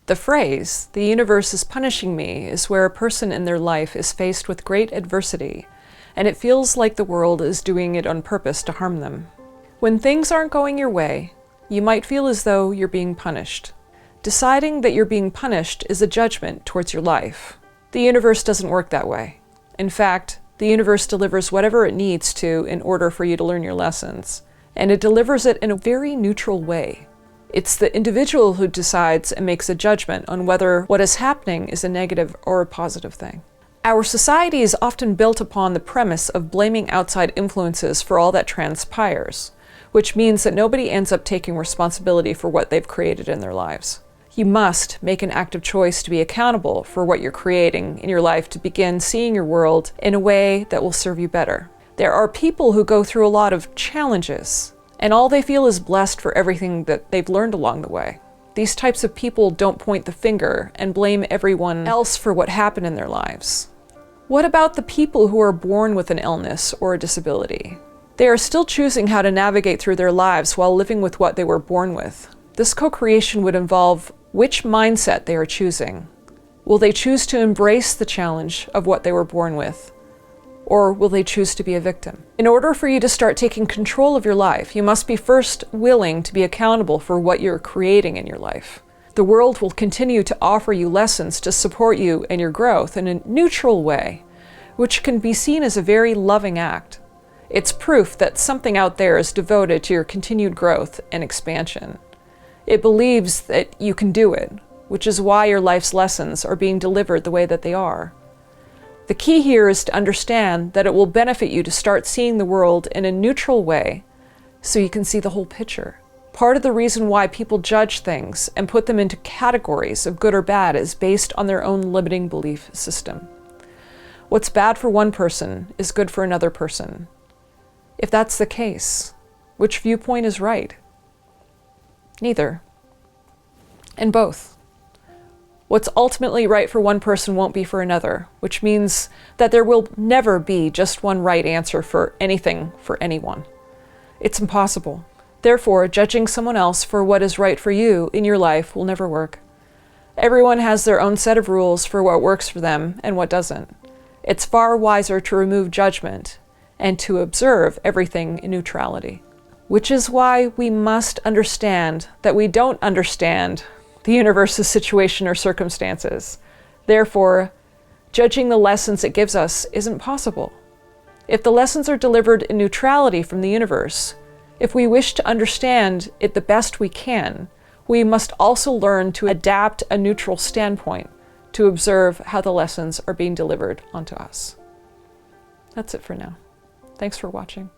The phrase, "the universe is punishing me," is where a person in their life is faced with great adversity, and it feels like the world is doing it on purpose to harm them. When things aren't going your way, you might feel as though you're being punished. Deciding that you're being punished is a judgment towards your life. The universe doesn't work that way. In fact, the universe delivers whatever it needs to in order for you to learn your lessons, and it delivers it in a very neutral way. It's the individual who decides and makes a judgment on whether what is happening is a negative or a positive thing. Our society is often built upon the premise of blaming outside influences for all that transpires, which means that nobody ends up taking responsibility for what they've created in their lives. You must make an active choice to be accountable for what you're creating in your life to begin seeing your world in a way that will serve you better. There are people who go through a lot of challenges, and all they feel is blessed for everything that they've learned along the way. These types of people don't point the finger and blame everyone else for what happened in their lives. What about the people who are born with an illness or a disability? They are still choosing how to navigate through their lives while living with what they were born with. This co-creation would involve which mindset they are choosing. Will they choose to embrace the challenge of what they were born with? Or will they choose to be a victim? In order for you to start taking control of your life, you must be first willing to be accountable for what you're creating in your life. The world will continue to offer you lessons to support you in your growth in a neutral way, which can be seen as a very loving act. It's proof that something out there is devoted to your continued growth and expansion. It believes that you can do it, which is why your life's lessons are being delivered the way that they are. The key here is to understand that it will benefit you to start seeing the world in a neutral way so you can see the whole picture. Part of the reason why people judge things and put them into categories of good or bad is based on their own limiting belief system. What's bad for one person is good for another person. If that's the case, which viewpoint is right? Neither. And both. What's ultimately right for one person won't be for another, which means that there will never be just one right answer for anything for anyone. It's impossible. Therefore, judging someone else for what is right for you in your life will never work. Everyone has their own set of rules for what works for them and what doesn't. It's far wiser to remove judgment and to observe everything in neutrality. Which is why we must understand that we don't understand the universe's situation or circumstances. Therefore, judging the lessons it gives us isn't possible. If the lessons are delivered in neutrality from the universe, if we wish to understand it the best we can, we must also learn to adapt a neutral standpoint to observe how the lessons are being delivered onto us. That's it for now. Thanks for watching.